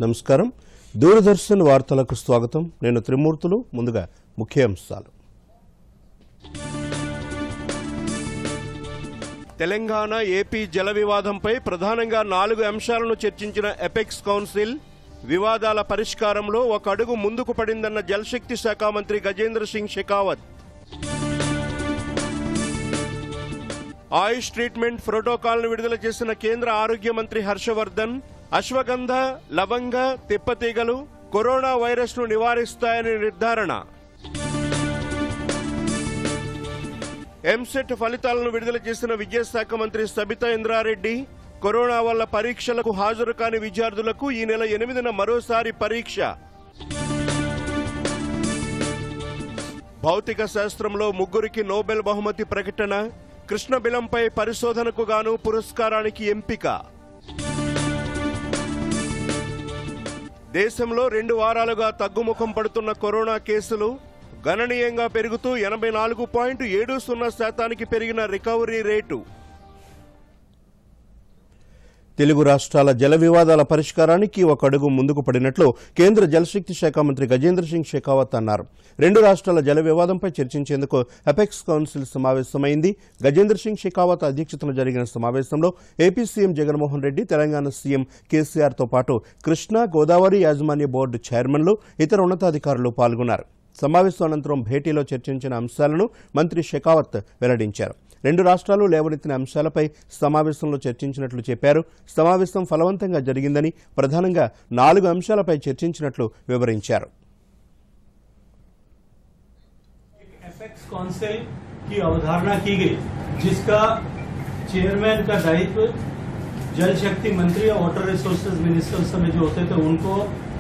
నమస్కారం. దూరదర్శన్ వార్తలకు స్వాగతం. నేను త్రిమూర్తులు. ముందుగా ముఖ్యాంశాలు. తెలంగాణ ఏపీ జల వివాదంపై ప్రధానంగా 4 అంశాలను చర్చించిన ఎపెక్స్ కౌన్సిల్ వివాదాల పరిష్కారంలో ఒక అడుగు ముందుకు పడిందన్న జలశక్తి శాఖ మంత్రి గజేంద్ర సింగ్ షెకావత్. ఆయుష్ ట్రీట్మెంట్ ప్రోటోకాల్ను విడుదల చేసిన కేంద్ర ఆరోగ్య మంత్రి హర్షవర్ధన్ అశ్వగంధ, లవంగ, తిప్పతీగలు కరోనా వైరస్ ను నివారిస్తాయని నిర్ధారణ. ఎంసెట్ ఫలితాలను విడుదల చేసిన విద్యాశాఖ మంత్రి సబితా ఇంద్రారెడ్డి కరోనా వల్ల పరీక్షలకు హాజరు కాని విద్యార్థులకు ఈ నెల 8న మరోసారి పరీక్ష. భౌతిక శాస్త్రంలో 3కి నోబెల్ బహుమతి ప్రకటన. కృష్ణబిలంపై పరిశోధనకు గాను పురస్కారానికి ఎంపిక. దేశంలో 2 వారాలుగా తగ్గుముఖం పడుతున్న కరోనా కేసులు గణనీయంగా పెరుగుతూ 84.70% పెరిగిన రికవరీ రేటు. తెలుగు రాష్ట్రాల జల వివాదాల పరిష్కారానికి ఒక అడుగు ముందుకు పడినట్లు కేంద్ర జలశక్తి శాఖ మంత్రి గజేంద్ర సింగ్ షెకావత్ అన్నారు. 2 రాష్ట్రాల జల వివాదంపై చర్చించేందుకు ఎపెక్స్ కౌన్సిల్ సమావేశమైంది. గజేంద్ర సింగ్ షెకావత్ అధ్యక్షతన జరిగిన సమావేశంలో AP CM Jaganmohan Reddy, Telangana CM కేసీఆర్తో పాటు కృష్ణా గోదావరి యాజమాన్య బోర్డు చైర్మన్లు, ఇతర ఉన్నతాధికారులు పాల్గొన్నారు. సమావేశం అనంతరం భేటీలో చర్చించిన అంశాలను మంత్రి షెకావత్ వెల్లడించారు. 2 రాష్ట్రాలు లేవనెత్తిన అంశాలపై సమావేశంలో చర్చించినట్లు చెప్పారు. సమావేశం ఫలవంతంగా జరిగిందని, ప్రధానంగా 4 అంశాలపై చర్చించినట్లు వివరించారు. एपेक्स काउंसिल की अवधारणा की गई, जिसका चेयरमैन का दायित्व जल शक्ति मंत्री और वाटर रिसोर्सेज मिनिस्टर में जो होते थे उनको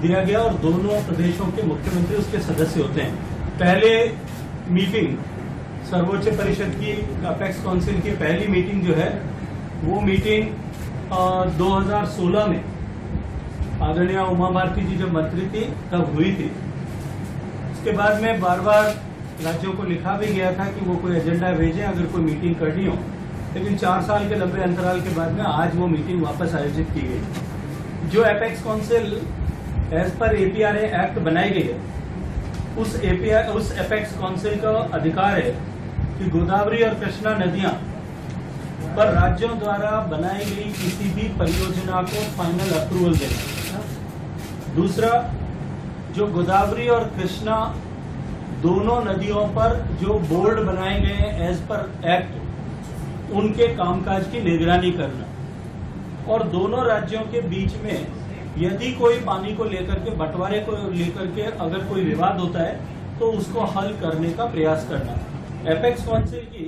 दिया गया और दोनों प्रदेशों के मुख्यमंत्री उसके सदस्य होते हैं. पहले मीटिंग सर्वोच्च परिषद की एपेक्स काउंसिल की पहली मीटिंग जो है वो मीटिंग 2016 में आदरणीय उमा भारती जी जब मंत्री थी तब हुई थी. उसके बाद में बार बार राज्यों को लिखा भी गया था कि वो कोई एजेंडा भेजें अगर कोई मीटिंग करनी हो, लेकिन 4 साल के लंबे अंतराल के बाद में आज वो मीटिंग वापस आयोजित की गई. जो apex council as per एपीआरए act बनाई गई है, उस एपेक्स काउंसिल का अधिकार है कि गोदावरी और कृष्णा नदियां पर राज्यों द्वारा बनाई गई किसी भी परियोजना को फाइनल अप्रूवल देना. दूसरा, जो गोदावरी और कृष्णा दोनों नदियों पर जो बोर्ड बनाए गए हैं एज पर एक्ट, उनके कामकाज की निगरानी करना. और दोनों राज्यों के बीच में यदि कोई पानी को लेकर के, बंटवारे को लेकर के अगर कोई विवाद होता है तो उसको हल करने का प्रयास करना. एपेक्स काउंसिल की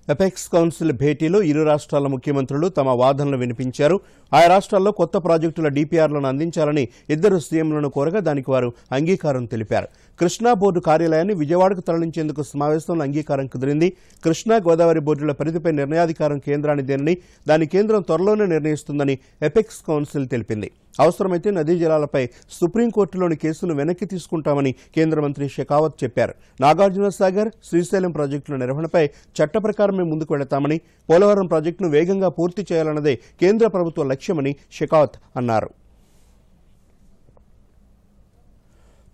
ఎపెక్స్ కౌన్సిల్ భేటీలో 2 రాష్ట్రాల ముఖ్యమంత్రులు తమ వాదనలు వినిపించారు. ఆయా రాష్ట్రాల్లో కొత్త ప్రాజెక్టుల డీపీఆర్లను అందించాలని 2 సీఎంలను కోరగా దానికి వారు అంగీకారం తెలిపారు. కృష్ణా బోర్డు కార్యాలయాన్ని విజయవాడకు తరలించేందుకు సమావేశంలో అంగీకారం కుదిరింది. కృష్ణా గోదావరి బోర్డుల పరిధిపై నిర్ణయాధికారం కేంద్రానిదేనని, దాని కేంద్రం త్వరలోనే నిర్ణయిస్తుందని ఎపెక్స్ కౌన్సిల్ తెలిపింది. అవసరమైతే నదీ జలాలపై సుప్రీంకోర్టులోని కేసును వెనక్కి తీసుకుంటామని కేంద్ర మంత్రి షెకావత్ చెప్పారు. నాగార్జున సాగర్, శ్రీశైలం ప్రాజెక్టుల నిర్వహణపై చట్ట ప్రకారమే ముందుకు వెళతామని, పోలవరం ప్రాజెక్టును వేగంగా పూర్తి చేయాలన్నదే కేంద్ర ప్రభుత్వ లక్ష్యమని షెకావత్ అన్నారు.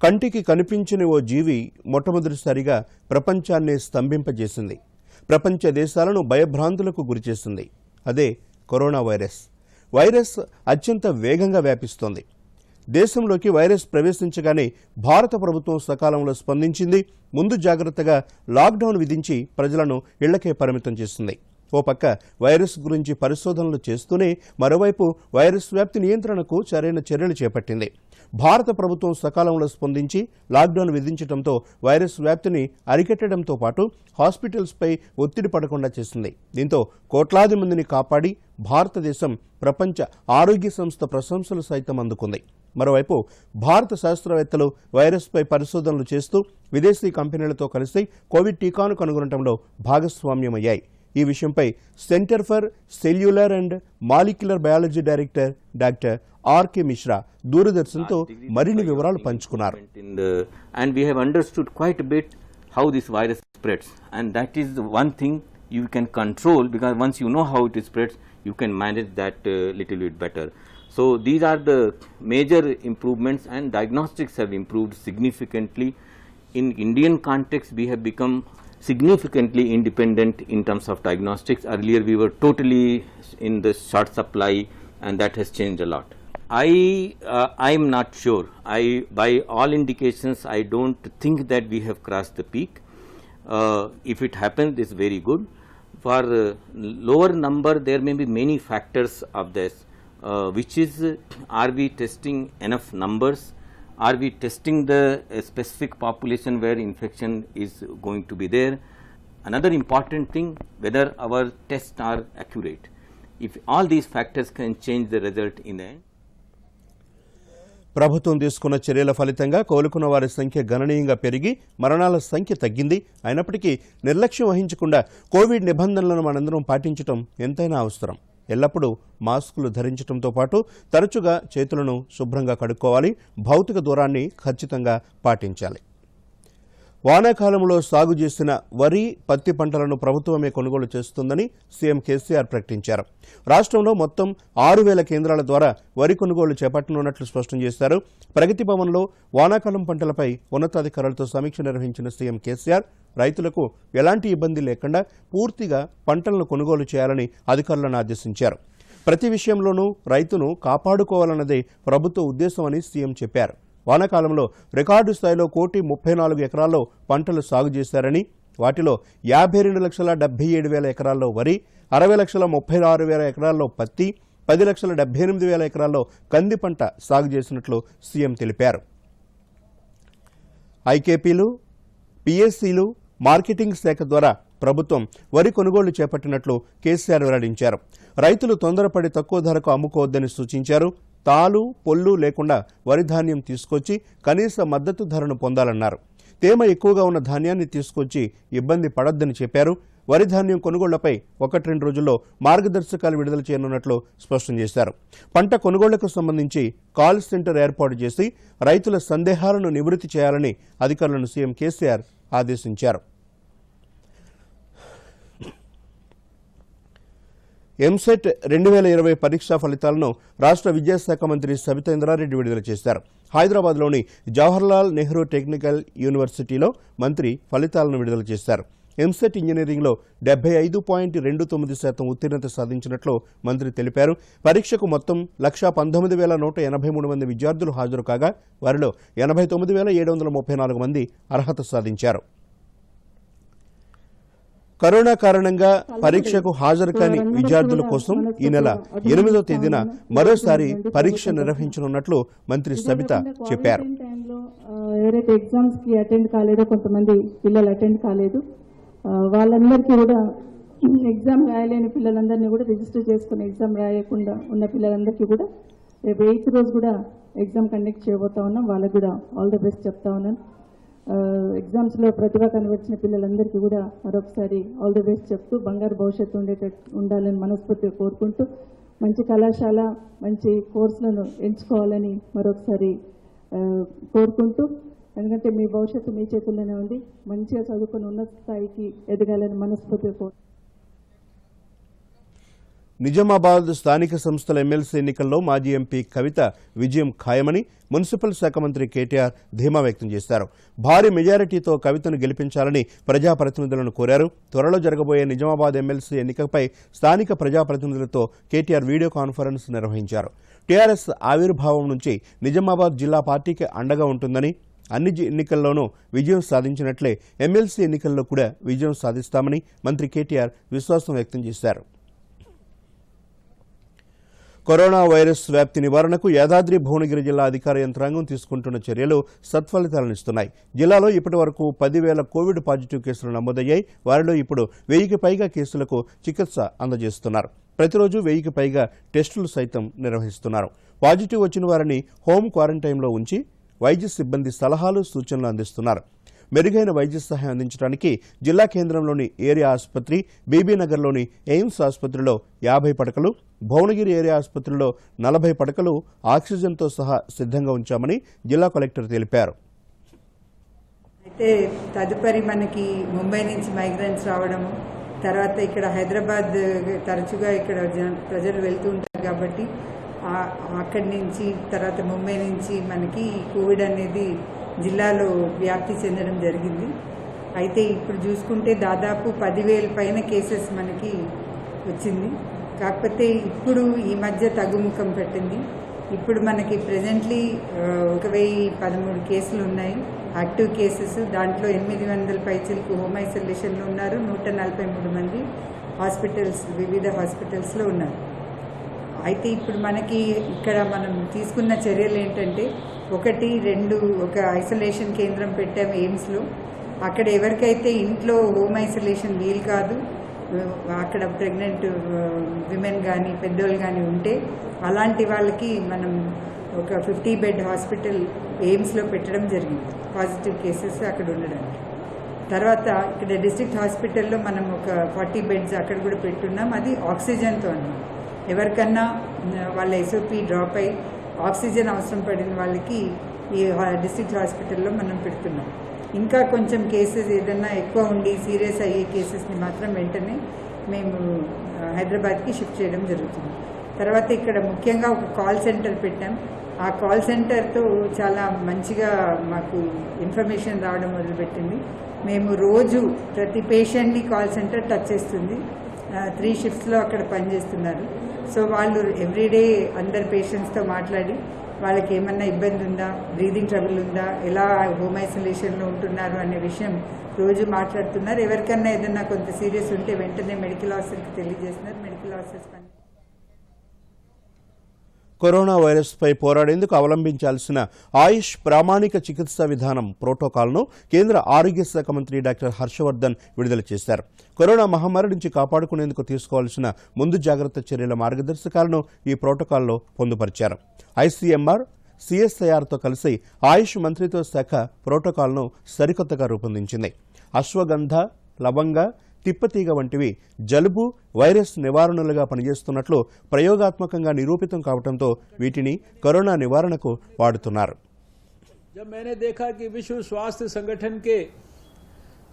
కంటికి కనిపించని ఓ జీవి మొట్టమొదటిసారిగా ప్రపంచాన్నే స్తంభింపజేసింది. ప్రపంచ దేశాలను భయభ్రాంతులకు గురిచేసింది. అదే కరోనా వైరస్. వైరస్ అత్యంత వేగంగా వ్యాపిస్తోంది. దేశంలోకి వైరస్ ప్రవేశించగానే భారత ప్రభుత్వం సకాలంలో స్పందించింది. ముందు జాగ్రత్తగా లాక్డౌన్ విధించి ప్రజలను ఇళ్లకే పరిమితం చేసింది. ఓ పక్క వైరస్ గురించి పరిశోధనలు చేస్తూనే మరోవైపు వైరస్ వ్యాప్తి నియంత్రణకు సరైన చర్యలు చేపట్టింది. భారత ప్రభుత్వం సకాలంలో స్పందించి లాక్డౌన్ విధించడంతో వైరస్ వ్యాప్తిని అరికట్టడంతో పాటు హాస్పిటల్స్పై ఒత్తిడి పడకుండా చేసింది. దీంతో కోట్లాది మందిని కాపాడి భారతదేశం ప్రపంచ ఆరోగ్య సంస్థ ప్రశంసలు సైతం అందుకుంది. మరోవైపు భారత శాస్త్రవేత్తలు వైరస్పై పరిశోధనలు చేస్తూ విదేశీ కంపెనీలతో కలిసి కోవిడ్ టీకాను కనుగొనడంలో భాగస్వామ్యమయ్యాయి. ఈ విషయంపై centre for cellular and molecular biology director doctor RK Mishra దూరదర్శన్తో మరిన్ని వివరాలు పంచుకున్నారు. And we have understood quite a bit how this virus spreads, and that is the one thing you can control, because once you know how it spreads, you can manage that little bit better. So these are the major improvements, and diagnostics have improved significantly. In Indian context, we have become significantly independent in terms of diagnostics. Earlier we were totally in the short supply, and that has changed a lot. I am not sure. By all indications, I don't think that we have crossed the peak. If it happens, it's very good. For lower number, there may be many factors of this, which is, are we testing enough numbers? Are we testing the specific population where infection is going to be there? Another important thing, whether our tests are accurate. If all these factors can change the result in the end. ప్రభుత్వం తీసుకున్న చర్యల ఫలితంగా కోలుకున్న వారి సంఖ్య గణనీయంగా పెరిగి మరణాల సంఖ్య తగ్గింది. అయినప్పటికీ నిర్లక్ష్యం వహించకుండా కోవిడ్ నిబంధనలను మనందరం పాటించడం ఎంతైనా అవసరం. ఎల్లప్పుడూ మాస్కులు ధరించడంతో పాటు తరచుగా చేతులను శుభ్రంగా కడుక్కోవాలి. భౌతిక దూరాన్ని ఖచ్చితంగా పాటించాలి. వానాకాలంలో సాగు చేసిన వరి, పత్తి పంటలను ప్రభుత్వమే కొనుగోలు చేస్తుందని సీఎం కేసీఆర్ ప్రకటించారు. రాష్ట్రంలో మొత్తం 6,000 కేంద్రాల ద్వారా వరి కొనుగోలు చేపట్టనున్నట్లు స్పష్టం చేశారు. ప్రగతి భవన్లో వానాకాలం పంటలపై ఉన్నతాధికారులతో సమీక్ష నిర్వహించిన సీఎం కేసీఆర్ రైతులకు ఎలాంటి ఇబ్బంది లేకుండా పూర్తిగా పంటలను కొనుగోలు చేయాలని అధికారులను ఆదేశించారు. ప్రతి విషయంలోనూ రైతును కాపాడుకోవాలన్నదే ప్రభుత్వ ఉద్దేశమని సీఎం చెప్పారు. వానాకాలంలో రికార్డు స్థాయిలో 1,34 ఎకరాల్లో పంటలు సాగు చేశారని, వాటిలో 52,77,000 ఎకరాల్లో వరి, 60,36,000 ఎకరాల్లో పత్తి, 10,78,000 ఎకరాల్లో కంది పంట సాగు చేసినట్లు సీఎం తెలిపారు. ఐకేపీలు, పిఎస్సీలు, మార్కెటింగ్ శాఖ ద్వారా ప్రభుత్వం వరి కొనుగోలు చేపట్టినట్లు కేసీఆర్ వెల్లడించారు. రైతులు తొందరపడి తక్కువ ధరకు అమ్ముకోవద్దని సూచించారు. తాలు, పొల్లు లేకుండా వరి ధాన్యం తీసుకొచ్చి కనీస మద్దతు ధరను పొందాలన్నారు. తేమ ఎక్కువగా ఉన్న ధాన్యాన్ని తీసుకొచ్చి ఇబ్బంది పడొద్దని చెప్పారు. వరి ధాన్యం కొనుగోళ్లపై 1-2 రోజుల్లో మార్గదర్శకాలు విడుదల చేయనున్నట్లు స్పష్టం చేశారు. పంట కొనుగోళ్లకు సంబంధించి కాల్ సెంటర్ ఏర్పాటు చేసి రైతుల సందేహాలను నివృత్తి చేయాలని అధికారులను సీఎం కేసీఆర్ ఆదేశించారు. ఎంసెట్ 2020 పరీక్షా ఫలితాలను రాష్ట్ర విద్యాశాఖ మంత్రి సబితా ఇంద్రారెడ్డి విడుదల చేశారు. హైదరాబాద్లోని జవహర్లాల్ నెహ్రూ టెక్నికల్ యూనివర్సిటీలో మంత్రి ఫలితాలను విడుదల చేశారు. ఎంసెట్ ఇంజనీరింగ్లో 75.29% ఉత్తీర్ణత సాధించినట్లు మంత్రి తెలిపారు. పరీక్షకు మొత్తం 119,183 మంది విద్యార్థులు హాజరు కాగా వారిలో 89,734 మంది అర్హత సాధించారు. కరోనా కారణంగా పరీక్షకు హాజరు కాని విద్యార్థుల కోసం ఈ నెల 8వ తేదీన మరోసారి పరీక్ష నిర్వహించనున్నట్లు మంత్రి సబితా చెప్పారు. ఎవరైతే ఎగ్జామ్స్ కి అటెండ్ కాలేదో, కొంతమంది పిల్లలు అటెండ్ కాలేదు, వాళ్ళందరికీ కూడా ఎగ్జామ్ రాయలేని పిల్లలందరినీ కూడా రిజిస్టర్ చేసుకుని ఎగ్జామ్ రాయకుండా ఉన్న పిల్లలందరికీ కూడా రేపు 8th రోజు కూడా ఎగ్జామ్ కండక్ట్ చేయబోతా ఉన్నాం. వాళ్ళకు కూడా ఆల్ ది బెస్ట్ చెప్తా ఉన్నాను. ఎగ్జామ్స్లో ప్రతిభ కనబరిచిన పిల్లలందరికీ కూడా మరొకసారి ఆల్ ది బెస్ట్ చెప్తూ బంగారు భవిష్యత్తు ఉండాలని మనస్ఫూర్తిగా కోరుకుంటూ మంచి కళాశాల, మంచి కోర్సులను ఎంచుకోవాలని మరొకసారి కోరుకుంటూ, ఎందుకంటే మీ భవిష్యత్తు మీ చేతుల్లోనే ఉంది. మంచిగా చదువుకుని ఉన్నత స్థాయికి ఎదగాలని మనస్ఫూర్తిగా కోరుకుంటూ. నిజామాబాద్ స్థానిక సంస్థల ఎమ్మెల్సీ ఎన్నికల్లో మాజీ ఎంపీ కవిత విజయం ఖాయమని మున్సిపల్ శాఖ మంత్రి కేటీఆర్ ధీమా వ్యక్తం చేశారు. భారీ మెజారిటీతో కవితను గెలిపించాలని ప్రజాప్రతినిధులను కోరారు. త్వరలో జరగబోయే నిజామాబాద్ ఎమ్మెల్సీ ఎన్నికపై స్థానిక ప్రజాప్రతినిధులతో కేటీఆర్ వీడియో కాన్ఫరెన్స్ నిర్వహించారు. టీఆర్ఎస్ ఆవిర్భావం నుంచి నిజామాబాద్ జిల్లా పార్టీకి అండగా ఉంటుందని, అన్ని ఎన్నికల్లోనూ విజయం సాధించినట్లే ఎమ్మెల్సీ ఎన్నికల్లో కూడా విజయం సాధిస్తామని మంత్రి కేటీఆర్ విశ్వాసం వ్యక్తం చేశారు. కరోనా వైరస్ వ్యాప్తి నివారణకు యాదాద్రి భువనగిరి జిల్లా అధికార యంత్రాంగం తీసుకుంటున్న చర్యలు సత్ఫలితాలనిస్తున్నాయి. జిల్లాలో ఇప్పటి వరకు 10,000 కోవిడ్ పాజిటివ్ కేసులు నమోదయ్యాయి. వారిలో ఇప్పుడు 1,000కి పైగా కేసులకు చికిత్స అందజేస్తున్నారు. ప్రతిరోజు 1,000కి పైగా టెస్టులు సైతం నిర్వహిస్తున్నారు. పాజిటివ్ వచ్చిన వారిని హోం క్వారంటైన్లో ఉంచి వైద్య సిబ్బంది సలహాలు, సూచనలు అందిస్తున్నారు. మెరుగైన వైద్య సహాయం అందించడానికి జిల్లా కేంద్రంలోని ఏరియా ఆసుపత్రి, బీబీనగర్లోని ఎయిమ్స్ ఆసుపత్రిలో 50 పడకలు, భువనగిరి ఏరియా ఆసుపత్రిలో 40 పడకలు ఆక్సిజన్తో సహా సిద్ధంగా ఉంచామని జిల్లా కలెక్టర్ తెలిపారు. అయితే తదుపరి మనకి ముంబై నుంచి మైగ్రెంట్స్ రావడము, తర్వాత ఇక్కడ హైదరాబాద్ తరచుగా ఇక్కడ ప్రజలు వెళ్తూ ఉంటారు కాబట్టి అక్కడి నుంచి తర్వాత ముంబై నుంచి మనకి కోవిడ్ అనేది జిల్లాలో వ్యాప్తి చెందడం జరిగింది. అయితే ఇప్పుడు చూసుకుంటే దాదాపు 10,000 పైన కేసెస్ మనకి వచ్చింది. కాకపోతే ఇప్పుడు ఈ మధ్య తగ్గుముఖం పెట్టింది. ఇప్పుడు మనకి ప్రెజెంట్లీ 1,013 కేసులు ఉన్నాయి యాక్టివ్ కేసెస్. దాంట్లో 800 పైచిలకు హోమ్ ఐసోలేషన్లో ఉన్నారు. 143 మంది వివిధ హాస్పిటల్స్లో ఉన్నారు. అయితే ఇప్పుడు మనకి ఇక్కడ మనం తీసుకున్న చర్యలు ఏంటంటే 1, 2 ఒక ఐసోలేషన్ కేంద్రం పెట్టాము ఎయిమ్స్లో. అక్కడ ఎవరికైతే ఇంట్లో హోమ్ ఐసోలేషన్ వీలు కాదు, అక్కడ ప్రెగ్నెంట్ విమెన్ కానీ పెద్దోళ్ళు కానీ ఉంటే అలాంటి వాళ్ళకి మనం ఒక 50 బెడ్ హాస్పిటల్ ఎయిమ్స్లో పెట్టడం జరిగింది పాజిటివ్ కేసెస్ అక్కడ ఉండడానికి. తర్వాత ఇక్కడ డిస్ట్రిక్ట్ హాస్పిటల్లో మనం ఒక 40 బెడ్స్ అక్కడ కూడా పెట్టున్నాం. అది ఆక్సిజన్తో అన్నమాట. ఎవరికన్నా వాళ్ళ ఎస్ఓపి డ్రాప్ అయ్యి ఆక్సిజన్ అవసరం పడిన వాళ్ళకి ఈ డిస్ట్రిక్ట్ హాస్పిటల్లో మనం పెడుతున్నాం. ఇంకా కొంచెం కేసెస్ ఏదన్నా ఎక్కువ ఉండి సీరియస్ అయ్యే కేసెస్ని మాత్రం వెంటనే మేము హైదరాబాద్కి షిఫ్ట్ చేయడం జరుగుతుంది. తర్వాత ఇక్కడ ముఖ్యంగా ఒక కాల్ సెంటర్ పెట్టాం. ఆ కాల్ సెంటర్తో చాలా మంచిగా మాకు ఇన్ఫర్మేషన్ రావడం మొదలుపెట్టింది. మేము రోజు ప్రతి పేషెంట్ని కాల్ సెంటర్ టచ్ చేస్తుంది. 3 షిఫ్ట్స్లో అక్కడ పనిచేస్తున్నారు. సో వాళ్ళు ఎవ్రీడే అందరు పేషెంట్స్తో మాట్లాడి వాళ్ళకి ఏమన్నా ఇబ్బంది ఉందా, బ్రీదింగ్ ట్రబుల్ ఉందా, ఎలా హోమ్ ఐసోలేషన్లో ఉంటున్నారు అనే విషయం రోజు మాట్లాడుతున్నారు. ఎవరికన్నా ఏదన్నా కొంత సీరియస్ ఉంటే వెంటనే మెడికల్ ఆఫీసర్కి తెలియజేస్తున్నారు. మెడికల్ ఆఫీసర్స్ పని కరోనా వైరస్పై పోరాడేందుకు అవలంబించాల్సిన ఆయుష్ ప్రామాణిక చికిత్సా విధానం ప్రోటోకాల్ను కేంద్ర ఆరోగ్య శాఖ మంత్రి డాక్టర్ హర్షవర్ధన్ విడుదల చేశారు. కరోనా మహమ్మారి నుంచి కాపాడుకునేందుకు తీసుకోవాల్సిన ముందు జాగ్రత్త చర్యల మార్గదర్శకాలను ఈ ప్రోటోకాల్లో పొందుపరిచారు. ఐసీఎంఆర్, సిఎస్ఐఆర్తో కలిసి ఆయుష్ మంత్రిత్వ శాఖ ప్రోటోకాల్ను సరికొత్తగా రూపొందించింది. అశ్వగంధ, లవంగ, తిప్పతీగ వంటివి జలుబు, వైరస్ నివారణలుగా పనిచేస్తున్నట్లు ప్రయోగాత్మకంగా నిరూపితం కావడంతో వీటిని కరోనా నివారణకు వాడుతున్నారు. जब मैंने देखा कि विश्व स्वास्थ्य संगठन के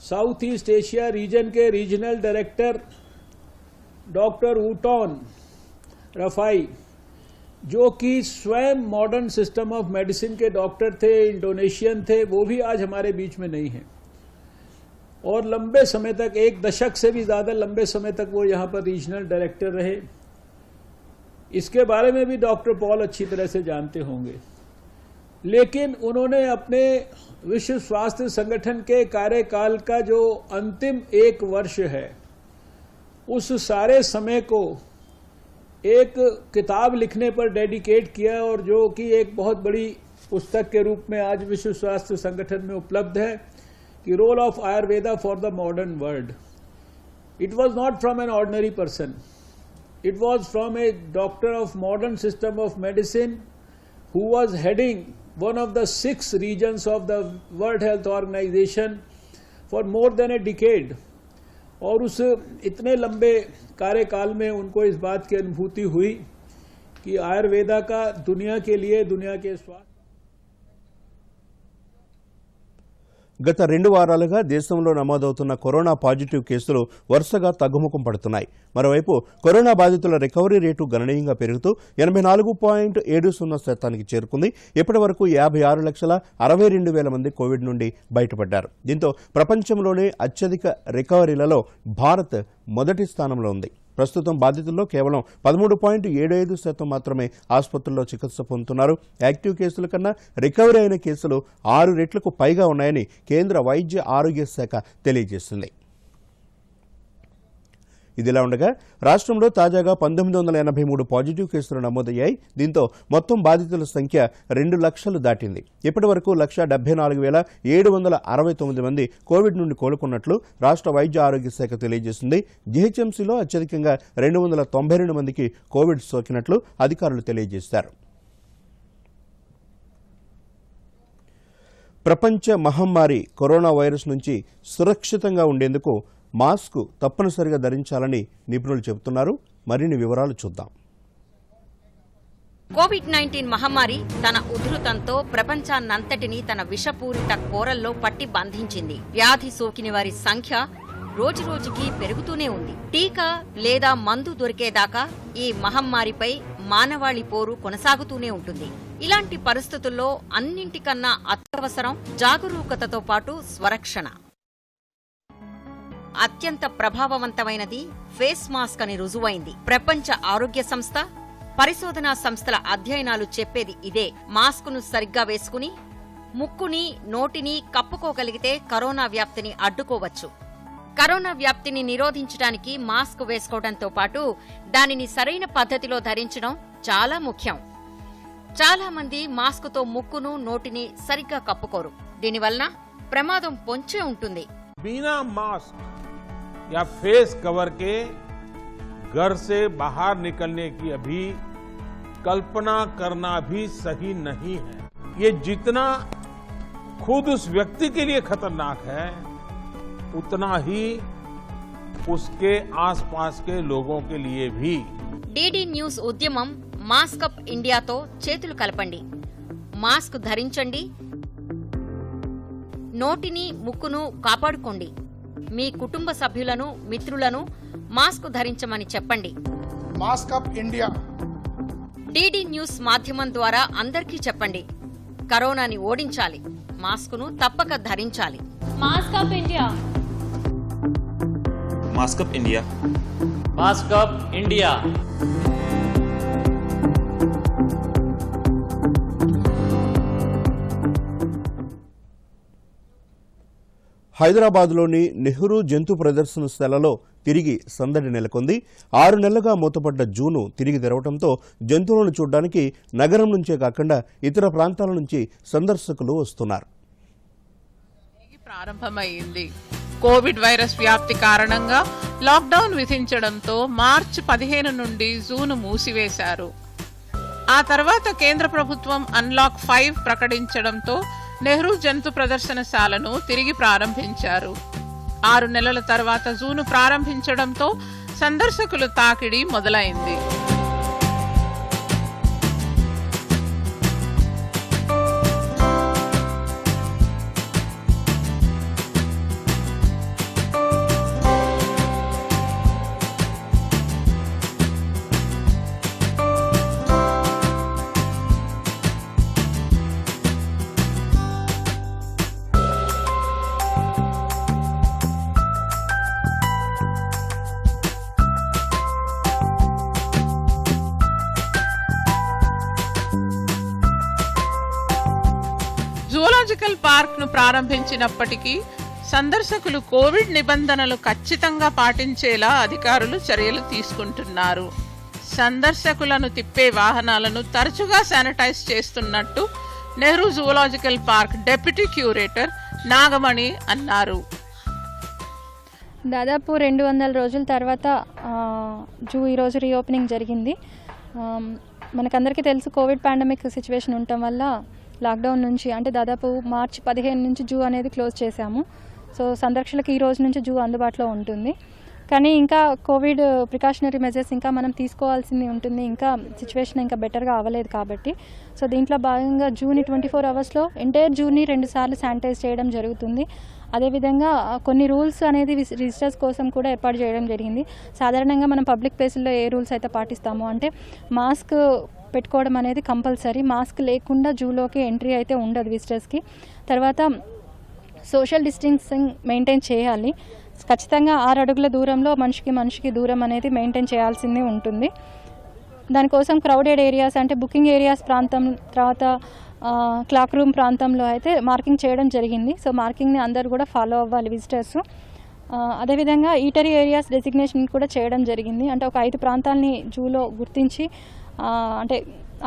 साउथ ईस्ट एशिया रीजन के रीजनल डायरेक्टर डॉक्टर ऊटॉन रफाई, जो कि स्वयं मॉडर्न सिस्टम ऑफ मेडिसिन के डॉक्टर थे, इंडोनेशियन थे, वो भी आज हमारे बीच में नहीं हैं और लंबे समय तक 1 दशक से भी ज़्यादा लंबे समय तक वो यहाँ पर रीजनल डायरेक्टर रहे. इसके बारे में भी डॉक्टर पॉल अच्छी तरह से जानते होंगे. लेकिन उन्होंने अपने विश्व स्वास्थ्य संगठन के कार्यकाल का जो अंतिम 1 वर्ष है, उस सारे समय को एक किताब लिखने पर डेडिकेट किया और जो कि एक बहुत बड़ी पुस्तक के रूप में आज विश्व स्वास्थ्य संगठन में उपलब्ध है कि role of Ayurveda for the modern world. It was not from an ordinary person, it was from a doctor of modern system of medicine who was heading one of the 6 regions of the World Health Organization for more than a decade. और उस इतने लंबे कार्यकाल में उनको इस बात की अनुभूति हुई कि आयुर्वेदा का दुनिया के लिए, दुनिया के स्वास्थ्य గత 2 వారాలుగా దేశంలో నమోదవుతున్న కరోనా పాజిటివ్ కేసులు వరుసగా తగ్గుముఖం పడుతున్నాయి. మరోవైపు కరోనా బాధితుల రికవరీ రేటు గణనీయంగా పెరుగుతూ 84.70% చేరుకుంది. ఇప్పటి వరకు 56,62,000 మంది కోవిడ్ నుండి బయటపడ్డారు. దీంతో ప్రపంచంలోనే అత్యధిక రికవరీలలో భారత్ మొదటి స్థానంలో ఉంది. ప్రస్తుతం బాధితుల్లో కేవలం 13.75% మాత్రమే ఆసుపత్రుల్లో చికిత్స పొందుతున్నారు. యాక్టివ్ కేసుల కన్నా రికవరీ అయిన కేసులు 6 రెట్లకు పైగా ఉన్నాయని కేంద్ర వైద్య ఆరోగ్య శాఖ తెలియజేసింది. ఇదిలా ఉండగా రాష్ట్రంలో తాజాగా 1983 పాజిటివ్ కేసులు నమోదయ్యాయి. దీంతో మొత్తం బాధితుల సంఖ్య 2 లక్షలు దాటింది. ఇప్పటి వరకు 174,769 మంది కోవిడ్ నుండి కోలుకున్నట్లు రాష్ట్ర వైద్య ఆరోగ్య శాఖ తెలియజేసింది. జీహెచ్ఎంసీలో అత్యధికంగా 292 మందికి కోవిడ్ సోకినట్లు అధికారులు తెలియజేశారు. ప్రపంచ మహమ్మారి కరోనా వైరస్ నుంచి సురక్షితంగా ఉండేందుకు మాస్క్ తప్పనిసరిగా ధరించాలని నిపుణులు చెబుతున్నారు. మరిన్ని వివరాలు చూద్దాం. కోవిడ్-19 మహమ్మారి తన ఉధృతంతో ప్రపంచాన్నంతటినీ తన విషపూరిత కోరల్లో పట్టి బంధించింది. వ్యాధి సోకిన వారి సంఖ్య రోజురోజుకి పెరుగుతూనే ఉంది. టీకా లేదా మందు దొరికేదాకా ఈ మహమ్మారిపై మానవాళి పోరు కొనసాగుతూనే ఉంటుంది. ఇలాంటి పరిస్థితుల్లో అన్నింటికన్నా అత్యవసరం జాగరూకతతో పాటు స్వరక్షణ. అత్యంత ప్రభావవంతమైనది ఫేస్ మాస్క్ అని రుజువైంది. ప్రపంచ ఆరోగ్య సంస్థ, పరిశోధనా సంస్థల అధ్యయనాలు చెప్పేది ఇదే. మాస్కును సరిగ్గా వేసుకుని ముక్కుని, నోటిని కప్పుకోగలిగితే కరోనా వ్యాప్తిని అడ్డుకోవచ్చు. కరోనా వ్యాప్తిని నిరోధించడానికి మాస్క్ వేసుకోవడంతో పాటు దానిని సరైన పద్ధతిలో ధరించడం చాలా ముఖ్యం. చాలా మంది మాస్కుతో ముక్కును, నోటిని సరిగ్గా కప్పుకోరు. దీనివల్ల ప్రమాదం పొంచే ఉంటుంది. बिना मास्क या फेस कवर के घर से बाहर निकलने की अभी कल्पना करना भी सही नहीं है. ये जितना खुद उस व्यक्ति के लिए खतरनाक है, उतना ही उसके आसपास के लोगों के लिए भी. डीडी न्यूज़ ఉద్యమం మాస్క్ అప్ ఇండియాతో చేతులు కలపండి. మాస్క్ ధరించండి, నోటిని, ముక్కును కాపాడుకోండి. మీ కుటుంబ సభ్యులను, మిత్రులను మాస్క్ ధరించమని చెప్పండి. Mask up India. DD news మాధ్యమం ద్వారా అందరికీ చెప్పండి. కరోనాని ఓడించాలి. మాస్కును తప్పక ధరించాలి. Mask up India. Mask up India. Mask up India. హైదరాబాద్లోని నెహ్రూ జంతు ప్రదర్శనశాలలో తిరిగి సందడి నెలకొంది. 6 నెలలుగా మూతపడ్డ జూను తిరిగి తెరవడంతో జంతువులను చూడడానికి నగరం నుంచే కాకుండా ఇతర ప్రాంతాల నుంచి సందర్శకులు వస్తున్నారు. ప్రారంభమైంది. కోవిడ్ వైరస్ వ్యాప్తి కారణంగా లాక్డౌన్ విధించడంతో మార్చి 15 నుండి జూను మూసివేశారు. ఆ తర్వాత కేంద్ర ప్రభుత్వం అన్లాక్ 5 ప్రకటించడంతో నెహ్రూ జంతు ప్రదర్శనశాలను తిరిగి ప్రారంభించారు. 6 నెలల తర్వాత జూను ప్రారంభించడంతో సందర్శకుల తాకిడి మొదలైంది. జూలాజికల్ పార్క్ ను ప్రారంభించినప్పటికీ సందర్శకులు కోవిడ్ నిబంధనలు ఖచ్చితంగా పాటించేలా అధికారులు చర్యలు తీసుకుంటున్నారు. సందర్శకులను తిప్పే వాహనాలను తరచుగా శానిటైజ్ చేస్తున్నట్టు Nehru zoological park deputy curator Nagamani అన్నారు. దాదాపు 200 రోజుల తర్వాత జూ ఈరోజు రీఓపెనింగ్ జరిగింది. మనకందరికీ తెలుసు కోవిడ్ పాండమిక్ సిచ్యువేషన్ ఉండటం వల్ల లాక్డౌన్ నుంచి అంటే దాదాపు మార్చి 15 నుంచి జూ అనేది క్లోజ్ చేశాము. సో సందర్శకులకు ఈ రోజు నుంచి జూ అందుబాటులో ఉంటుంది. కానీ ఇంకా కోవిడ్ ప్రికాషనరీ మెజర్స్ ఇంకా మనం తీసుకోవాల్సింది ఉంటుంది. ఇంకా సిచ్యువేషన్ ఇంకా బెటర్గా అవ్వలేదు కాబట్టి సో దీంట్లో భాగంగా జూని 24 అవర్స్లో ఎంటైర్ జూని 2 సార్లు శానిటైజ్ చేయడం జరుగుతుంది. అదేవిధంగా కొన్ని రూల్స్ అనేది విజిటర్స్ కోసం కూడా ఏర్పాటు చేయడం జరిగింది. సాధారణంగా మనం పబ్లిక్ ప్లేసుల్లో ఏ రూల్స్ అయితే పాటిస్తామో అంటే మాస్క్ పెట్టుకోవడం అనేది కంపల్సరీ. మాస్క్ లేకుండా జూలోకి ఎంట్రీ అయితే ఉండదు విజిటర్స్కి. తర్వాత సోషల్ డిస్టెన్సింగ్ మెయింటైన్ చేయాలి. ఖచ్చితంగా 6 అడుగుల దూరంలో మనిషికి దూరం అనేది మెయింటైన్ చేయాల్సిందే ఉంటుంది. దానికోసం క్రౌడెడ్ ఏరియాస్ అంటే బుకింగ్ ఏరియాస్ ప్రాంతం, తర్వాత క్లాక్ రూమ్ ప్రాంతంలో అయితే మార్కింగ్ చేయడం జరిగింది. సో మార్కింగ్ని అందరూ కూడా ఫాలో అవ్వాలి విజిటర్స్. అదేవిధంగా ఈటరీ ఏరియాస్ డెసిగ్నేషన్ కూడా చేయడం జరిగింది. అంటే ఒక 5 ప్రాంతాలని జూలో గుర్తించి అంటే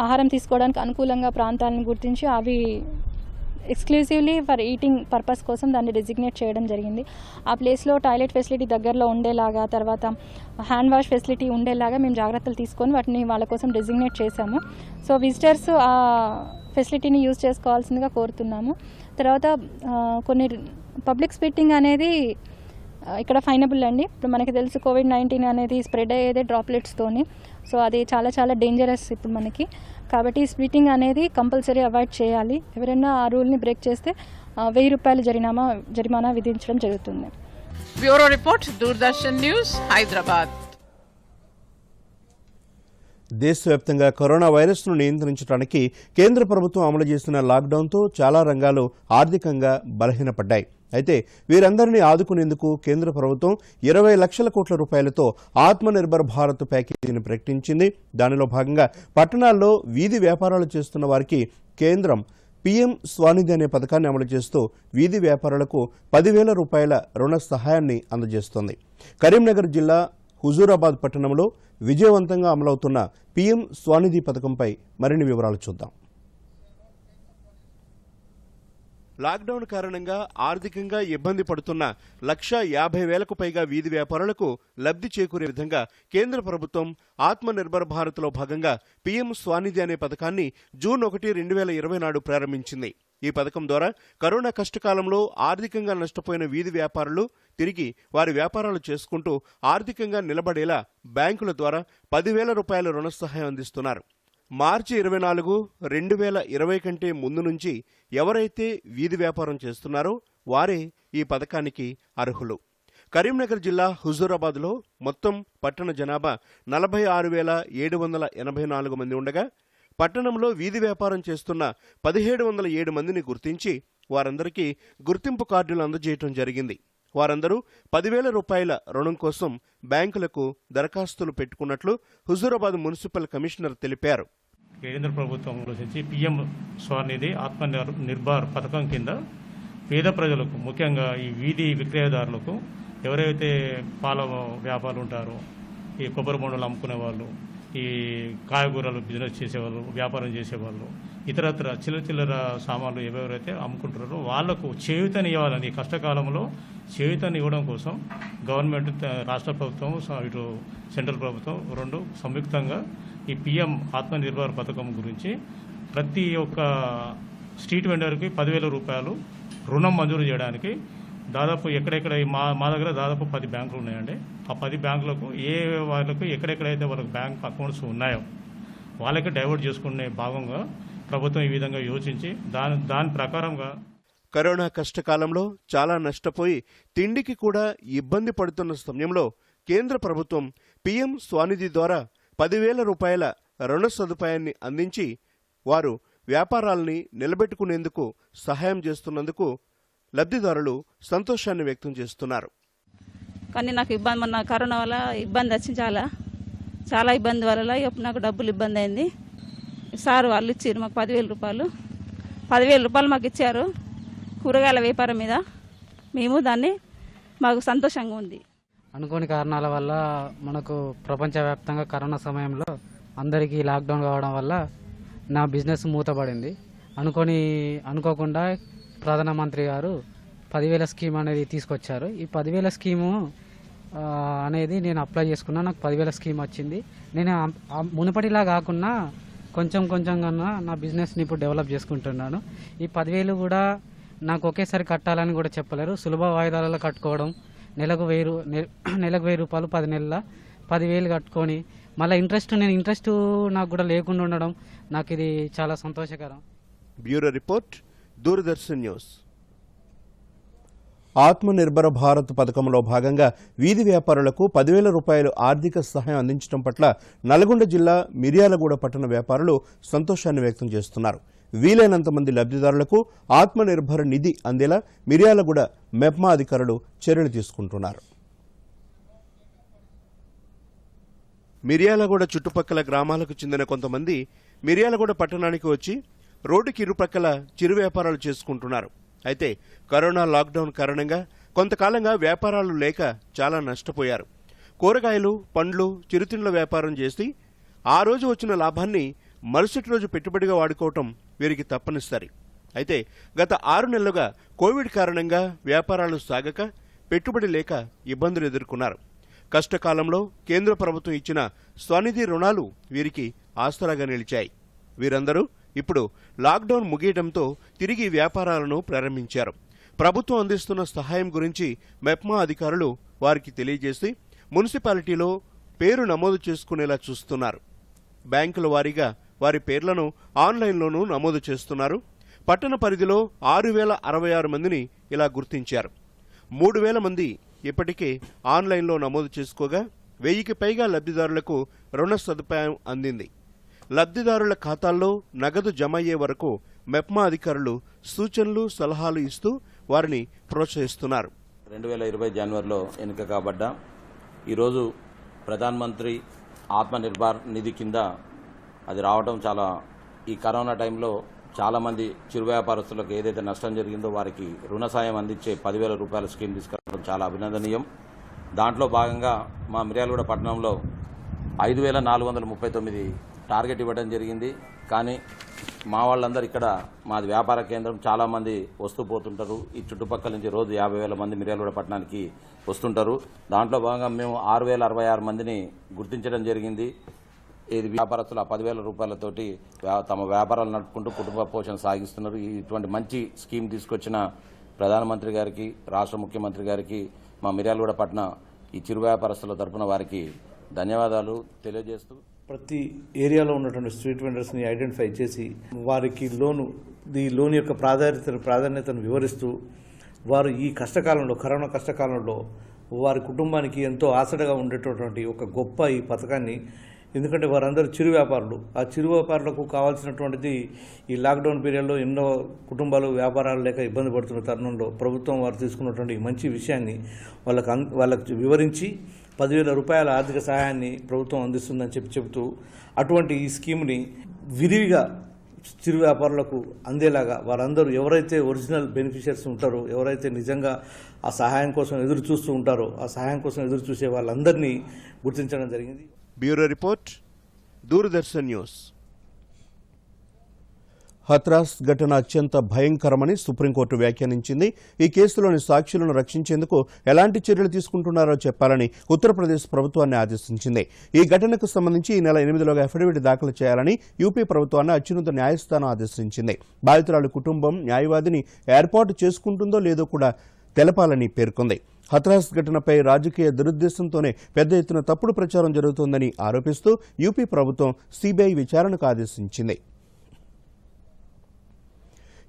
ఆహారం తీసుకోవడానికి అనుకూలంగా ప్రాంతాలను గుర్తించి అవి ఎక్స్క్లూజివ్లీ ఫర్ ఈటింగ్ పర్పస్ కోసం దాన్ని డెసిగ్నేట్ చేయడం జరిగింది. ఆ ప్లేస్లో టాయిలెట్ ఫెసిలిటీ దగ్గరలో ఉండేలాగా, తర్వాత హ్యాండ్ వాష్ ఫెసిలిటీ ఉండేలాగా మేము జాగ్రత్తలు తీసుకొని వాటిని వాళ్ళ కోసం డెసిగ్నేట్ చేశాము. సో విజిటర్స్ ఆ ఫెసిలిటీని యూజ్ చేసుకోవాల్సిందిగా కోరుతున్నాము. తర్వాత కొన్ని పబ్లిక్ స్పిట్టింగ్ అనేది ఇక్కడ ఫైనబుల్ అండి. ఇప్పుడు మనకి తెలుసు కోవిడ్-19 అనేది స్ప్రెడ్ అయ్యేదే డ్రాప్లెట్స్తోని. సో అది చాలా చాలా డేంజరస్ ఇప్పుడు మనకి. కాబట్టి స్ప్లిట్టింగ్ అనేది కంపల్సరీ అవాయిడ్ చేయాలి. ఎవరైనా ఆ రూల్ని బ్రేక్ చేస్తే 1000 రూపాయలు జరిమానా విధించడం జరుగుతుంది. Bureau report, Doordarshan news, Hyderabad. దేశవ్యాప్తంగా కరోనా వైరస్ను నియంత్రించడానికి కేంద్ర ప్రభుత్వం అమలు చేసిన లాక్డౌన్తో చాలా రంగాలు ఆర్థికంగా బలహీనపడ్డాయి. అయితే వీరందరినీ ఆదుకునేందుకు కేంద్ర ప్రభుత్వం 20 లక్షల కోట్ల రూపాయలతో ఆత్మనిర్భర్ భారత్ ప్యాకేజీని ప్రకటించింది. దానిలో భాగంగా పట్టణాల్లో వీధి వ్యాపారాలు చేస్తున్న వారికి కేంద్రం పీఎం స్వానిధి అనే పథకాన్ని అమలు చేస్తూ వీధి వ్యాపారులకు 10,000 రూపాయల రుణ సహాయాన్ని అందజేస్తోంది. కరీంనగర్ జిల్లా హుజూరాబాద్ పట్టణంలో విజయవంతంగా అమలవుతున్న పీఎం స్వానిధి పథకంపై మరిన్ని వివరాలు చూద్దాం. లాక్డౌన్ కారణంగా ఆర్థికంగా ఇబ్బంది పడుతున్న 1,50,000కు పైగా వీధి వ్యాపారులకు లబ్ధి చేకూరే విధంగా కేంద్ర ప్రభుత్వం ఆత్మనిర్భర్ భారత్లో భాగంగా పీఎం స్వానిధి అనే పథకాన్ని జూన్ 1, 2020 నాడు ప్రారంభించింది. ఈ పథకం ద్వారా కరోనా కష్టకాలంలో ఆర్థికంగా నష్టపోయిన వీధి వ్యాపారులు తిరిగి వారి వ్యాపారాలు చేసుకుంటూ ఆర్థికంగా నిలబడేలా బ్యాంకుల ద్వారా 10,000 రూపాయల రుణ సహాయం అందిస్తున్నారు. మార్చి 24, 2020 కంటే ముందు నుంచి ఎవరైతే వీధి వ్యాపారం చేస్తున్నారో వారే ఈ పథకానికి అర్హులు. కరీంనగర్ జిల్లా హుజూరాబాద్లో మొత్తం పట్టణ జనాభా 46,784 మంది ఉండగా పట్టణంలో వీధి వ్యాపారం చేస్తున్న 1,707 మందిని గుర్తించి వారందరికీ గుర్తింపు కార్డులు అందజేయటం జరిగింది. వారందరూ 10,000 రూపాయల రుణం కోసం బ్యాంకులకు దరఖాస్తులు పెట్టుకున్నట్లు హుజూరాబాద్ మున్సిపల్ కమిషనర్ తెలిపారు. కేంద్ర ప్రభుత్వం నుంచి పీఎం స్వనిధి ఆత్మనిర్భర్ పథకం కింద పేద ప్రజలకు, ముఖ్యంగా ఈ వీధి విక్రయదారులకు, ఎవరైతే పాల వ్యాపారులు ఉంటారో, ఈ కొబ్బరి బొండలు అమ్ముకునే వాళ్ళు, ఈ కాయగూరలు బిజినెస్ చేసేవాళ్ళు, వ్యాపారం చేసేవాళ్ళు, ఇతరత్ర చిల్లర సామాన్లు ఎవరైతే అమ్ముకుంటారో వాళ్లకు చేయూతనివ్వాలని, ఈ కష్టకాలంలో చేయూతనివ్వడం కోసం గవర్నమెంట్, రాష్ట్ర ప్రభుత్వం, ఇటు సెంట్రల్ ప్రభుత్వం రెండు సంయుక్తంగా ఈ పీఎం ఆత్మనిర్భర్ పథకం గురించి ప్రతి ఒక్క స్ట్రీట్ వెండర్కి 10,000 రూపాయలు రుణం మంజూరు చేయడానికి దాదాపు ఎక్కడెక్కడ మా దగ్గర దాదాపు 10 బ్యాంకులు ఉన్నాయండి. ఆ 10 బ్యాంకులకు వాళ్ళకు ఎక్కడెక్కడైతే వాళ్ళకి బ్యాంక్ అకౌంట్స్ ఉన్నాయో వాళ్ళకి డైవర్ట్ చేసుకునే భాగంగా ప్రభుత్వం ఈ విధంగా యోచించి దాని ప్రకారంగా కరోనా కష్టకాలంలో చాలా నష్టపోయి తిండికి కూడా ఇబ్బంది పడుతున్న సమయంలో కేంద్ర ప్రభుత్వం పీఎం స్వానిధి ద్వారా 10,000 రూపాయల రుణ సదుపాయాన్ని అందించి వారు వ్యాపారాల్ని నిలబెట్టుకునేందుకు సహాయం చేస్తున్నందుకు లబ్ధిదారులు సంతోషాన్ని వ్యక్తం చేస్తున్నారు. కానీ నాకు ఇబ్బంది, మొన్న కరోనా వల్ల ఇబ్బంది వచ్చింది, చాలా ఇబ్బంది వల్ల నాకు డబ్బులు ఇబ్బంది అయింది. సార్ వాళ్ళు ఇచ్చారు మాకు 10,000 రూపాయలు. 10,000 రూపాయలు మాకు ఇచ్చారు కూరగాయల వ్యాపారం మీద. మేము దాన్ని మాకు సంతోషంగా ఉంది. అనుకోని కారణాల వల్ల మనకు ప్రపంచవ్యాప్తంగా కరోనా సమయంలో అందరికీ లాక్డౌన్ కావడం వల్ల నా బిజినెస్ మూతపడింది. అనుకోకుండా ప్రధానమంత్రి గారు 10,000 స్కీమ్ అనేది తీసుకొచ్చారు. ఈ 10,000 స్కీము అనేది నేను అప్లై చేసుకున్నా, నాకు 10,000 స్కీమ్ వచ్చింది. నేను మునుపటిలా కాకుండా కొంచెం కన్నా నా బిజినెస్ని ఇప్పుడు డెవలప్ చేసుకుంటున్నాను. ఈ 10,000 కూడా నాకు ఒకేసారి కట్టాలని కూడా చెప్పలేరు. సులభ వాయిదాలలో కట్టుకోవడం, నెలకు 1,000 రూపాయలు 10 నెలల 10,000 కట్టుకొని మళ్ళీ ఇంట్రెస్ట్ నాకు కూడా లేకుండా ఉండడం నాకు ఇది చాలా సంతోషకరం. Bureau report, Doordarshan news. Atmanirbhar Bharat పథకంలో భాగంగా వీధి వ్యాపారులకు 10,000 రూపాయలు ఆర్థిక సహాయం అందించడం పట్ల నల్గొండ జిల్లా మిర్యాలగూడ పట్టణ వ్యాపారులు సంతోషాన్ని వ్యక్తం చేస్తున్నారు. వీలైనంత మంది లబ్ధిదారులకు ఆత్మనిర్భర నిధి అందేలా మిర్యాలగూడ మెప్మా అధికారులు చర్యలు తీసుకుంటున్నారు. మిర్యాలగూడ చుట్టుపక్కల గ్రామాలకు చెందిన కొంతమంది మిర్యాలగూడ పట్టణానికి వచ్చి రోడ్డుకి ఇరుపక్కల చిరు వ్యాపారాలు చేసుకుంటున్నారు. అయితే కరోనా లాక్డౌన్ కారణంగా కొంతకాలంగా వ్యాపారాలు లేక చాలా నష్టపోయారు. కూరగాయలు, పండ్లు, చిరుతిండ్ల వ్యాపారం చేసి ఆ రోజు వచ్చిన లాభాన్ని మరుసటి రోజు పెట్టుబడిగా వాడుకోవటం వీరికి తప్పనిసరి. అయితే గత 6 నెలలుగా కోవిడ్ కారణంగా వ్యాపారాలు సాగక పెట్టుబడి లేక ఇబ్బందులు ఎదుర్కొన్నారు. కష్టకాలంలో కేంద్ర ప్రభుత్వం ఇచ్చిన స్వనిధి రుణాలు వీరికి ఆసరాగా నిలిచాయి. వీరందరూ ఇప్పుడు లాక్డౌన్ ముగియడంతో తిరిగి వ్యాపారాలను ప్రారంభించారు. ప్రభుత్వం అందిస్తున్న సహాయం గురించి మెప్మా అధికారులు వారికి తెలియజేసి మున్సిపాలిటీలో పేరు నమోదు చేసుకునేలా చూస్తున్నారు. బ్యాంకుల వారీగా వారి పేర్లను ఆన్లైన్లోనూ నమోదు చేస్తున్నారు. పట్టణ పరిధిలో 6,066 మందిని ఇలా గుర్తించారు. 3,000 మంది ఇప్పటికే ఆన్లైన్లో నమోదు చేసుకోగా 1000కి పైగా లబ్ధిదారులకు రుణ సదుపాయం అందింది. లబ్ధిదారుల ఖాతాల్లో నగదు జమ అయ్యే వరకు మెప్మా అధికారులు సూచనలు సలహాలు ఇస్తూ వారిని ప్రోత్సహిస్తున్నారు. 2020 జనవరిలో ఎన్నిక కాబడ్డ ఈరోజు ప్రధాన్ మంత్రి ఆత్మనిర్భర్ నిధి కింద అది రావడం చాలా, ఈ కరోనా టైంలో చాలామంది చిరు వ్యాపారస్తులకు ఏదైతే నష్టం జరిగిందో వారికి రుణ సాయం అందించే 10,000 రూపాయల స్కీమ్ తీసుకురావడం చాలా అభినందనీయం. దాంట్లో భాగంగా మా మిర్యాలగూడ పట్టణంలో 5,439 టార్గెట్ ఇవ్వడం జరిగింది. కానీ మా వాళ్ళందరూ ఇక్కడ మాది వ్యాపార కేంద్రం, చాలామంది వస్తూ పోతుంటారు. ఈ చుట్టుపక్కల నుంచి రోజు 50,000 మంది మిర్యాలగూడ పట్టణానికి వస్తుంటారు. దాంట్లో భాగంగా మేము 6,066 మందిని గుర్తించడం జరిగింది. ఇది వ్యాపారస్తులు ఆ 10,000 రూపాయలతోటి తమ వ్యాపారాలు నడుపుకుంటూ కుటుంబ పోషణ సాగిస్తున్నారు. ఇటువంటి మంచి స్కీమ్ తీసుకొచ్చిన ప్రధానమంత్రి గారికి, రాష్ట్ర ముఖ్యమంత్రి గారికి, మా మిర్యాలగూడ పట్టణ ఈ చిరు వ్యాపారస్తుల తరఫున వారికి ధన్యవాదాలు తెలియజేస్తూ, ప్రతి ఏరియాలో ఉన్నటువంటి స్ట్రీట్ వెండర్స్ని ఐడెంటిఫై చేసి వారికి లోన్ యొక్క ప్రాధాన్యతను వివరిస్తూ వారు ఈ కష్టకాలంలో, కరోనా కష్టకాలంలో వారి కుటుంబానికి ఎంతో ఆసడగా ఉండేటటువంటి ఒక గొప్ప ఈ పథకాన్ని, ఎందుకంటే వారందరూ చిరు వ్యాపారులు, ఆ చిరు వ్యాపారులకు కావాల్సినటువంటిది ఈ లాక్డౌన్ పీరియడ్లో ఎన్నో కుటుంబాలు వ్యాపారాలు లేక ఇబ్బంది పడుతున్న తరుణంలో ప్రభుత్వం వారు తీసుకున్నటువంటి మంచి విషయాన్ని వాళ్ళకు వివరించి 10,000 రూపాయల ఆర్థిక సహాయాన్ని ప్రభుత్వం అందిస్తుందని చెబుతూ అటువంటి ఈ స్కీమ్ని విరివిగా చిరు వ్యాపారులకు అందేలాగా వారందరూ ఎవరైతే ఒరిజినల్ బెనిఫిషియర్స్ ఉంటారో, ఎవరైతే నిజంగా ఆ సహాయం కోసం ఎదురు చూస్తూ ఉంటారో, ఆ సహాయం కోసం ఎదురు చూసే వాళ్ళందరినీ గుర్తించడం జరిగింది. Bureau report, Doordarshan news. Hathras ఘటన అత్యంత భయంకరమని సుప్రీంకోర్టు వ్యాఖ్యానించింది. ఈ కేసులోని సాక్షులను రక్షించేందుకు ఎలాంటి చర్యలు తీసుకుంటున్నారో చెప్పాలని ఉత్తరప్రదేశ్ ప్రభుత్వాన్ని ఆదేశించింది. ఈ ఘటనకు సంబంధించి ఈ నెల 8లోగా అఫిడవిట్ దాఖలు చేయాలని యూపీ ప్రభుత్వాన్ని అత్యున్నత న్యాయస్థానం ఆదేశించింది. బాధితురాలి కుటుంబం న్యాయవాదిని ఏర్పాటు చేసుకుంటుందో లేదో కూడా తెలపాలని పేర్కొంది. హత్రాస్ ఘటనపై రాజకీయ దురుద్దేశంతోనే పెద్ద ఎత్తున తప్పుడు ప్రచారం జరుగుతోందని ఆరోపిస్తూ యూపీ ప్రభుత్వం సిబిఐ విచారణకు ఆదేశించింది.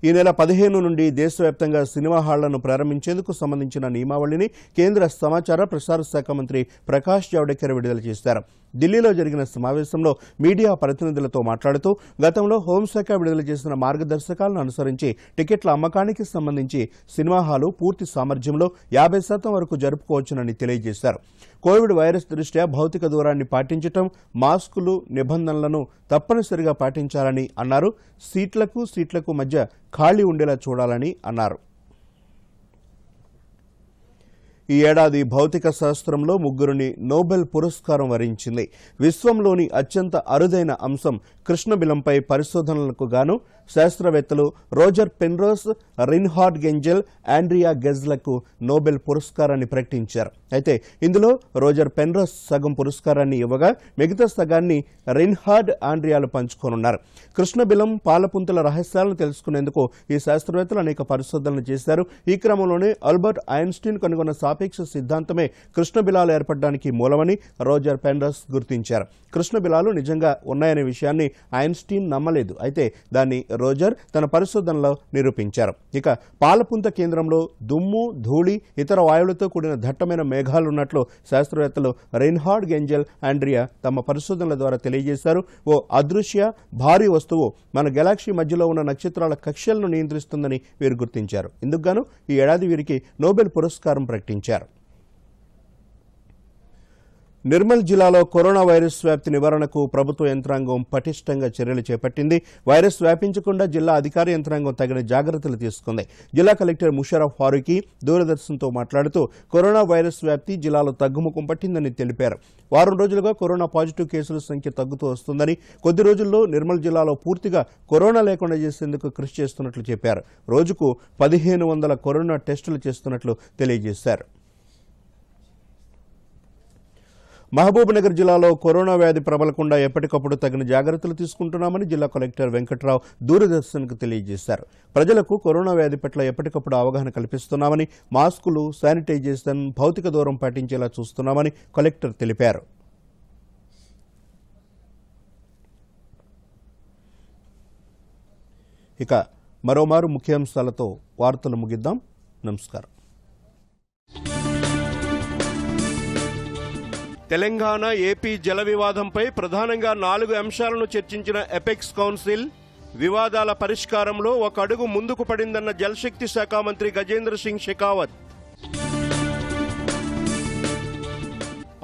ఈ నెల 15 నుండి దేశవ్యాప్తంగా సినిమా హాళ్లను ప్రారంభించేందుకు సంబంధించిన నియమావళిని కేంద్ర సమాచార ప్రసార శాఖ మంత్రి ప్రకాష్ జావడేకర్ విడుదల చేశారు. ఢిల్లీలో జరిగిన సమావేశంలో మీడియా ప్రతినిధులతో మాట్లాడుతూ గతంలో హోంశాఖ విడుదల చేసిన మార్గదర్శకాలను అనుసరించి టికెట్ల అమ్మకానికి సంబంధించి సినిమా హాలు పూర్తి సామర్థ్యంలో 50% వరకు జరుపుకోవచ్చునని తెలియజేశారు. కోవిడ్ వైరస్ దృష్ట్యా భౌతిక దూరాన్ని పాటించడం, మాస్కులు నిబంధనలను తప్పనిసరిగా పాటించాలని అన్నారు. సీట్లకు మధ్య ఖాళీ ఉండేలా చూడాలని అన్నారు. ఈ ఏడాది భౌతిక శాస్త్రంలో 3 నోబెల్ పురస్కారం వరించింది. విశ్వంలోని అత్యంత అరుదైన అంశం కృష్ణబిలంపై పరిశోధనలకు గాను శాస్త్రవేత్తలు రోజర్ పెన్రోస్, రిన్హార్డ్ గెంజెల్, ఆండ్రియా గెజ్లకు నోబెల్ పురస్కారాన్ని ప్రకటించారు. అయితే ఇందులో రోజర్ పెన్రోస్ సగం పురస్కారాన్ని ఇవ్వగా మిగతా సగాన్ని రిన్హార్డ్, ఆండ్రియాలు పంచుకోనున్నారు. కృష్ణబిలం పాలపుంతల రహస్యాలను తెలుసుకునేందుకు ఈ శాస్త్రవేత్తలు అనేక పరిశోధనలు చేశారు. ఈ క్రమంలోనే ఆల్బర్ట్ ఐన్స్టీన్ కనుగొన్న సాపేక్ష సిద్ధాంతమే కృష్ణబిలాలు ఏర్పడడానికి మూలమని రోజర్ పెన్రోస్ గుర్తించారు. కృష్ణబిలాలు నిజంగా ఉన్నాయనే విషయాన్ని ఐన్స్టీన్ నమ్మలేదు. అయితే దాన్ని రోజర్ తన పరిశోధనలో నిరూపించారు. ఇక పాలపుంత కేంద్రంలో దుమ్ము, ధూళి, ఇతర వాయువులతో కూడిన దట్టమైన మేఘాలున్నట్లు శాస్త్రవేత్తలు రిన్హార్డ్ గెంజెల్, ఆండ్రియా తమ పరిశోధనల ద్వారా తెలియజేశారు. ఓ అదృశ్య భారీ వస్తువు మన గెలాక్సీ మధ్యలో ఉన్న నక్షత్రాల కక్ష్యలను నియంత్రిస్తుందని వీరు గుర్తించారు. ఇందుకుగాను ఈ ఏడాది వీరికి నోబెల్ పురస్కారం ప్రకటించారు. నిర్మల్ జిల్లాలో కరోనా వైరస్ వ్యాప్తి నివారణకు ప్రభుత్వ యంత్రాంగం పటిష్టంగా చర్యలు చేపట్టింది. వైరస్ వ్యాపించకుండా జిల్లా అధికార యంత్రాంగం తగిన జాగ్రత్తలు తీసుకుంది. జిల్లా కలెక్టర్ ముషరఫ్ ఫారూఖీ దూరదర్శన్తో మాట్లాడుతూ కరోనా వైరస్ వ్యాప్తి జిల్లాలో తగ్గుముఖం పట్టిందని తెలిపారు. వారం రోజులుగా కరోనా పాజిటివ్ కేసుల సంఖ్య తగ్గుతూ వస్తుందని, కొద్ది రోజుల్లో నిర్మల్ జిల్లాలో పూర్తిగా కరోనా లేకుండా చేసేందుకు కృషి చేస్తున్నట్లు చెప్పారు. రోజుకు 1,500 కరోనా టెస్టులు చేస్తున్నట్లు తెలియజేశారు. మహబూబ్నగర్ జిల్లాలో కరోనా వ్యాధి ప్రబలకుండా ఎప్పటికప్పుడు తగిన జాగ్రత్తలు తీసుకుంటున్నామని జిల్లా కలెక్టర్ వెంకట్రావు దూరదర్శన్కు తెలియజేశారు. ప్రజలకు కరోనా వ్యాధి పట్ల ఎప్పటికప్పుడు అవగాహన కల్పిస్తున్నామని, మాస్కులు, శానిటైజేషన్, భౌతిక దూరం పాటించేలా చూస్తున్నామని కలెక్టర్ తెలిపారు. ఇక మరోమారు ముఖ్యాంశాలతో వార్తలు ముగిద్దాం. నమస్కారం. తెలంగాణ ఏపీ జల వివాదంపై ప్రధానంగా 4 అంశాలను చర్చించిన ఎపెక్స్ కౌన్సిల్ వివాదాల పరిష్కారంలో ఒక అడుగు ముందుకు పడిందన్న జలశక్తి శాఖ మంత్రి గజేంద్ర సింగ్ షెకావత్.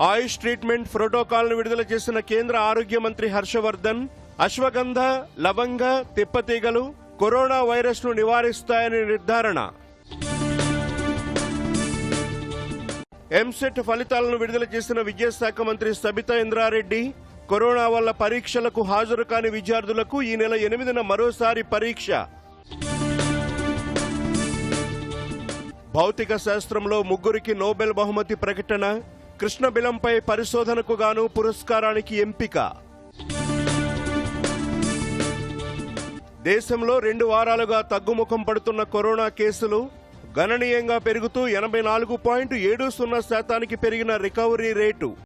ఆయుష్ ట్రీట్మెంట్ ప్రోటోకాల్ను విడుదల చేసిన కేంద్ర ఆరోగ్య మంత్రి హర్షవర్ధన్ అశ్వగంధ, లవంగ, తిప్పతీగలు కరోనా వైరస్ను నివారిస్తాయని నిర్ధారణ. ఎంసెట్ ఫలితాలను విడుదల చేసిన విద్యాశాఖ మంత్రి సబితా ఇంద్రారెడ్డి కరోనా వల్ల పరీక్షలకు హాజరు కాని విద్యార్థులకు ఈ నెల 8న మరోసారి పరీక్ష. భౌతిక శాస్త్రంలో 3కి నోబెల్ బహుమతి ప్రకటన. కృష్ణబిలంపై పరిశోధనకు గాను పురస్కారానికి ఎంపిక. దేశంలో 2 వారాలుగా తగ్గుముఖం పడుతున్న కరోనా కేసులు గణనీయంగా పెరుగుతూ 84.70% పెరిగిన రికవరీ రేటు.